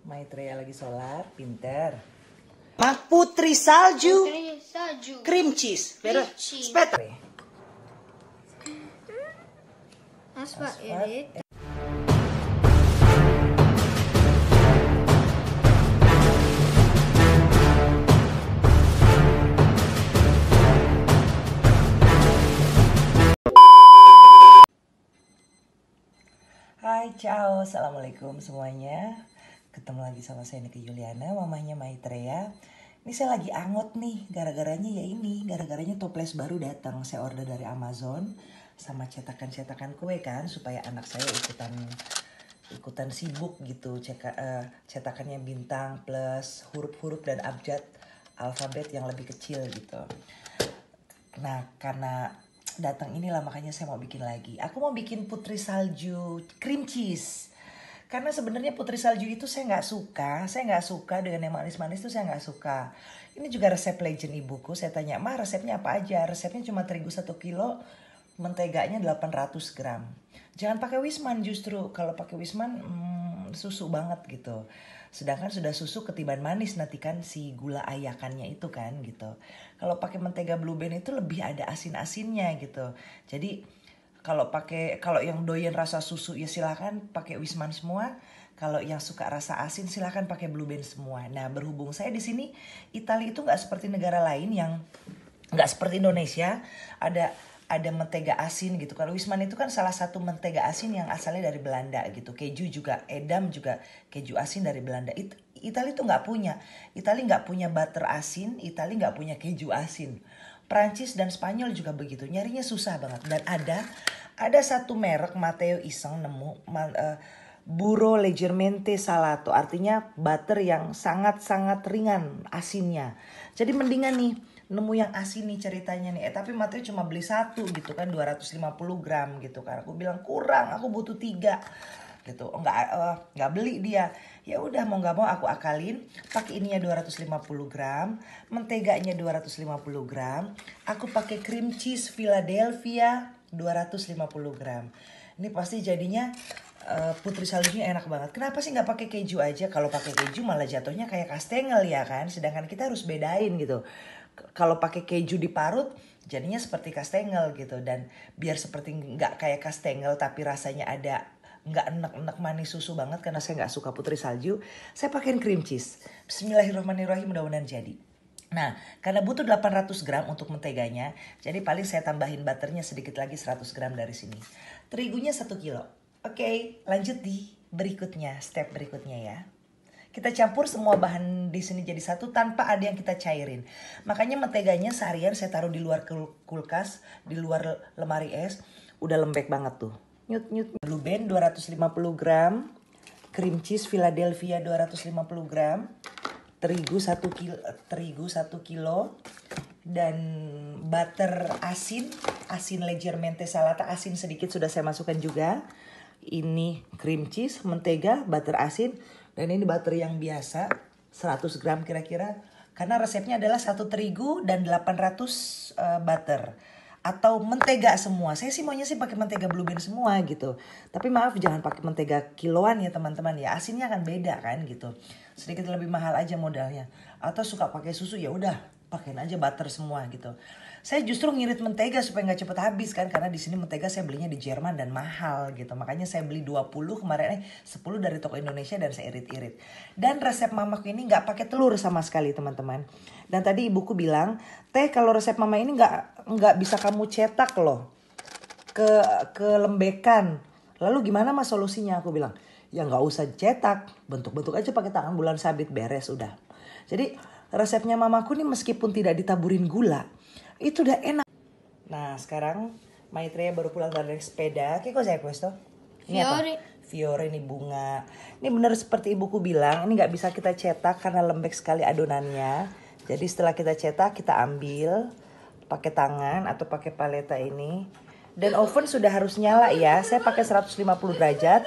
Maitreya lagi sholat, pinter. Putri salju, Putri salju. cream cheese. Vero, cheese. aspetta. Aspa Erik. Hai, ciao, assalamualaikum semuanya. Ketemu lagi sama saya Nike Yuliana, mamahnya Maitreya. Ini saya lagi angot nih, gara-garanya toples baru datang. Saya order dari Amazon sama cetakan-cetakan kue kan, supaya anak saya ikutan sibuk gitu. Cetakannya bintang plus huruf-huruf dan abjad alfabet yang lebih kecil gitu. Nah, karena datang inilah makanya saya mau bikin lagi. Aku mau bikin putri salju cream cheese. Karena sebenarnya putri salju itu saya nggak suka dengan yang manis-manis itu saya nggak suka. Ini juga resep legend ibuku. Saya tanya, "Ma, resepnya apa aja?" Resepnya cuma terigu 1 kilo, menteganya 800 gram. Jangan pakai Wisman justru. Kalau pakai Wisman susu banget gitu. Sedangkan sudah susu ketiban manis nanti kan si gula ayakannya itu kan gitu. Kalau pakai mentega Blue Band itu lebih ada asin-asinnya gitu. Jadi kalau yang doyan rasa susu ya silakan pakai Wisman semua. Kalau yang suka rasa asin silakan pakai Blue Band semua. Nah, berhubung saya di sini Italia itu nggak seperti negara lain yang nggak seperti Indonesia ada mentega asin gitu. Kalau Wisman itu kan salah satu mentega asin yang asalnya dari Belanda gitu. Keju juga, edam juga keju asin dari Belanda. Italia itu nggak punya. Italia nggak punya butter asin. Italia nggak punya keju asin. Prancis dan Spanyol juga begitu. Nyarinya susah banget. Dan ada satu merek Matteo iseng nemu Burro leggermente salato. Artinya butter yang sangat-sangat ringan asinnya. Jadi mendingan nih nemu yang asin nih ceritanya nih. Tapi Matteo cuma beli 1 gitu kan 250 gram gitu kan. Aku bilang kurang, aku butuh 3 gitu. Nggak beli dia. Ya udah mau nggak mau aku akalin. Pakai ininya 250 gram, menteganya 250 gram. Aku pakai cream cheese Philadelphia 250 gram. Ini pasti jadinya putri saljunya enak banget. Kenapa sih nggak pakai keju aja? Kalau pakai keju malah jatuhnya kayak kastengel ya kan. Sedangkan kita harus bedain gitu. Kalau pakai keju diparut jadinya seperti kastengel gitu. Dan biar seperti nggak kayak kastengel tapi rasanya ada nggak enak-enak manis susu banget karena saya nggak suka putri salju. Saya pakein cream cheese. Bismillahirrahmanirrahim, mudah-mudahan jadi. Nah, karena butuh 800 gram untuk menteganya, jadi paling saya tambahin butternya sedikit lagi 100 gram dari sini. Terigunya 1 kilo. Oke, lanjut di berikutnya, step berikutnya ya. Kita campur semua bahan di sini jadi satu tanpa ada yang kita cairin. Makanya menteganya seharian saya taruh di luar kulkas, di luar lemari es, udah lembek banget tuh. Nyut. Blue Band 250 gram, cream cheese Philadelphia 250 gram, terigu 1 kilo, dan butter asin leggermente salata, asin sedikit sudah saya masukkan juga. Ini cream cheese, mentega, butter asin, dan ini butter yang biasa 100 gram kira-kira. Karena resepnya adalah 1 terigu dan 800 butter. Atau mentega semua. Saya sih maunya sih pakai mentega Blue Band semua gitu. Tapi maaf jangan pakai mentega kiloan ya teman-teman ya. Asinnya akan beda kan gitu. Sedikit lebih mahal aja modalnya. Atau suka pakai susu ya udah pakein aja butter semua gitu. Saya justru ngirit mentega supaya nggak cepet habis kan. Karena di sini mentega saya belinya di Jerman dan mahal gitu. Makanya saya beli 20 kemarin 10 dari toko Indonesia dan saya irit-irit. Dan resep mamaku ini nggak pakai telur sama sekali teman-teman. Dan tadi ibuku bilang, "Teh, kalau resep mama ini nggak bisa kamu cetak loh. Kelembekan. Lalu gimana mas solusinya?" Aku bilang, "Ya nggak usah cetak. Bentuk-bentuk aja pakai tangan bulan sabit, beres udah." Jadi resepnya mamaku nih meskipun tidak ditaburin gula, itu udah enak. Nah sekarang Maitreya baru pulang dari sepeda. Che cos'è questo? Ini apa? Fiore, ini bunga. Ini benar seperti ibuku bilang, ini nggak bisa kita cetak karena lembek sekali adonannya. Jadi setelah kita cetak, kita ambil pakai tangan atau pakai paleta ini. Dan oven sudah harus nyala ya. Saya pakai 150 derajat.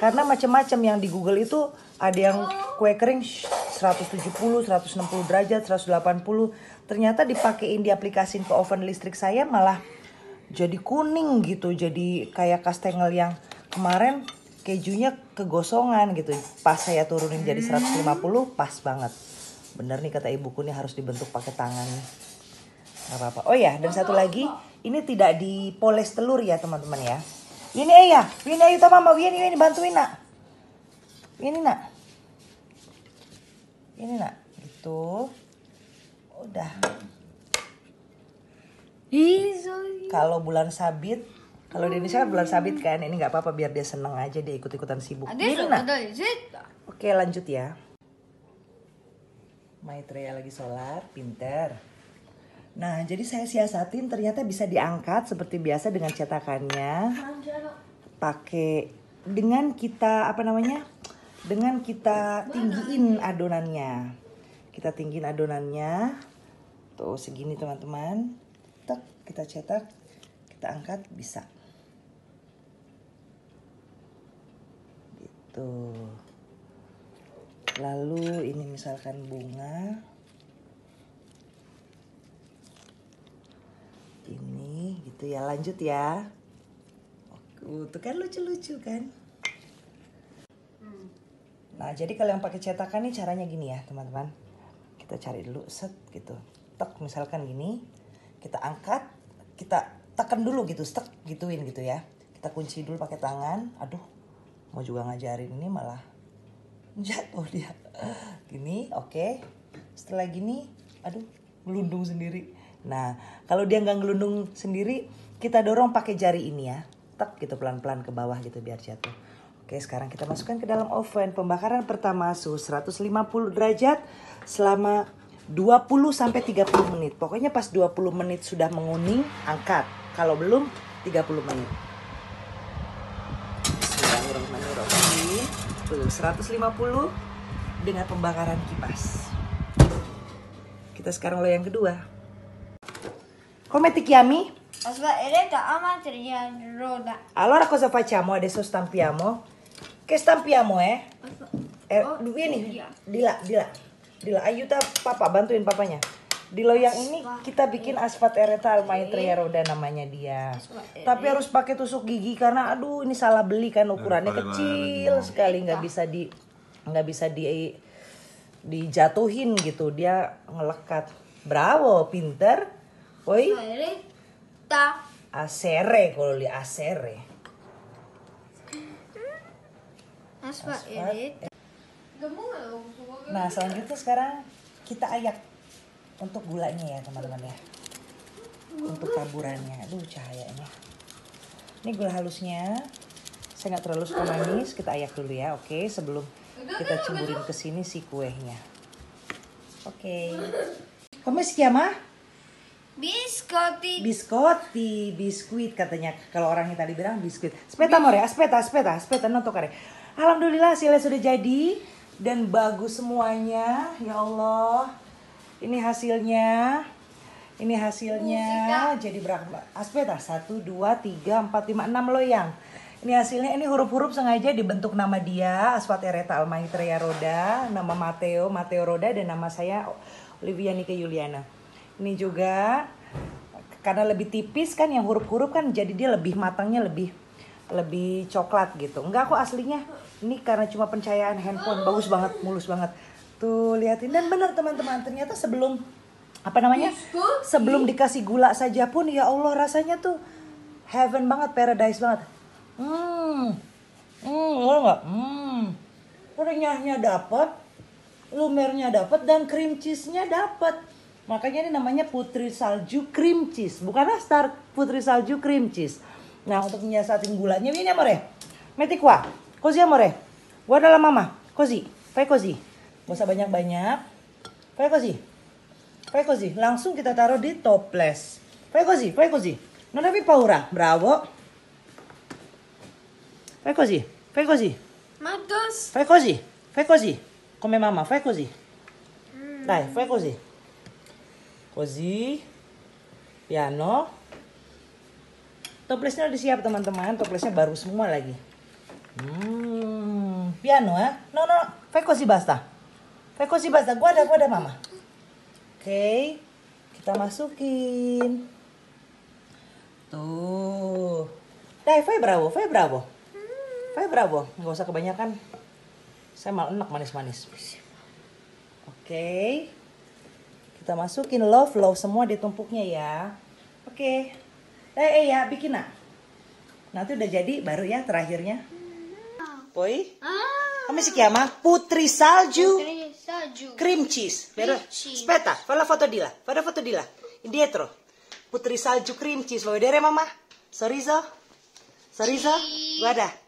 Karena macam-macam yang di Google itu ada yang kue kering 170, 160 derajat, 180. Ternyata dipakein diaplikasiin ke oven listrik saya malah jadi kuning gitu. Jadi kayak kastengel yang kemarin kejunya kegosongan gitu. Pas saya turunin jadi 150 pas banget. Bener nih kata ibuku nih harus dibentuk pakai tangan nih. Gak apa-apa. Oh ya, dan satu lagi, ini tidak dipoles telur ya teman-teman ya. Ini ya, ini ayo mama, ini bantuin nak. Ini nak. Ini nak, gitu. Udah. Kalau bulan sabit, kalau di Indonesia kan bulan sabit kan, ini nggak apa-apa biar dia seneng aja, dia ikut-ikutan sibuk. Ini nak. Oke lanjut ya. Maitreya lagi sholat, pinter. Nah jadi saya siasatin ternyata bisa diangkat seperti biasa dengan cetakannya. Pakai dengan kita apa namanya? Dengan kita tinggiin adonannya. Kita tinggiin adonannya. Tuh segini teman-teman. Tek, kita cetak, kita angkat bisa. Gitu. Lalu ini misalkan bunga. Ini gitu ya, lanjut ya. Tuh kan lucu-lucu kan. Nah jadi kalau yang pakai cetakan nih caranya gini ya teman-teman. Kita cari dulu set gitu. Tek misalkan gini. Kita angkat, kita tekan dulu gitu, stek gituin gitu ya. Kita kunci dulu pakai tangan. Aduh, mau juga ngajarin ini malah jatuh dia. Gini, oke. Setelah gini, aduh, gelundung sendiri. Nah, kalau dia nggak gelundung sendiri, kita dorong pakai jari ini ya. Tek gitu pelan-pelan ke bawah gitu biar jatuh. Oke, sekarang kita masukkan ke dalam oven. Pembakaran pertama suhu 150 derajat selama 20-30 menit. Pokoknya pas 20 menit sudah menguning, angkat. Kalau belum, 30 menit. Bismillahirrahmanirrahim. Tuh, 150 dengan pembakaran kipas. Kita sekarang lo yang kedua. Come ti chiami? Aspetterete a materia roda. Allora cosa facciamo? Adesso stampiamo. Che stampiamo vieni, Dila, aiuta papa, bantuin papanya. Di loyang ini kita bikin asfalt eretal Maitreya Roda namanya dia. Tapi harus pakai tusuk gigi karena aduh ini salah beli kan ukurannya kecil sekali, nggak bisa dijatuhin gitu, dia ngelekat. Bravo, pinter. Oi. Asere kalau li asere. Nah selanjutnya sekarang kita ayak untuk gulanya ya teman-teman ya. Untuk taburannya. Aduh cahayanya. Ini gula halusnya. Saya nggak terlalu suka manis. Kita ayak dulu ya. Oke, sebelum kita ceburin ke sini si kuehnya. Oke. Come si chiama? Biskuit katanya. Kalau orang Italia bilang biskuit. Aspetta amore, aspetta, non toccare. Alhamdulillah hasilnya sudah jadi dan bagus semuanya. Ya Allah. Ini hasilnya. Jadi berapa? Aspetta 1 2 3 4 5 6 loyang. Ini hasilnya, ini huruf-huruf sengaja dibentuk nama dia, Asfalt Eretal Maitreya Roda, nama Matteo Roda, dan nama saya Olivia Nike Yuliana. Ini juga karena lebih tipis kan yang huruf-huruf kan, jadi dia lebih matangnya lebih coklat gitu. Enggak kok aslinya. Ini karena cuma pencahayaan handphone, bagus banget, mulus banget. Tuh liatin, dan benar teman-teman, ternyata sebelum sebelum dikasih gula saja pun ya Allah rasanya tuh heaven banget, paradise banget. Renyahnya dapat, lumernya dapat, dan cream cheese-nya dapat. Makanya ini namanya putri salju cream cheese, bukan nastar, putri salju cream cheese. Nah untuk menyiasatin gulanya, ini amore, metti qua, così amore, guarda la mama, così, fai così, gak usah banyak-banyak, fai così, langsung kita taruh di toples, fai così, non avevi paura, bravo, fai così, Matos. fai così, come mamma, fai così, dai, fai così, piano. Toplesnya udah siap teman-teman, toplesnya baru semua lagi. Piano ya? No, fai così basta, guarda mama. Oke, kita masukin. Tuh, dai, fai bravo. Fai bravo, nggak usah kebanyakan. Saya malah enak manis-manis. Oke. Kita masukin love semua di tumpuknya ya. Oke. Ya, bikin nak. Nanti udah jadi baru ya terakhirnya. Poi. Come si chiama? Putri salju. Salju. Cream cheese. Vero? cheese. Aspetta, fai la foto di là. Fai la foto di là. Indietro. Putri salju cream cheese. Vuoi vedere mamma? Sorriso? Sorriso? Guarda.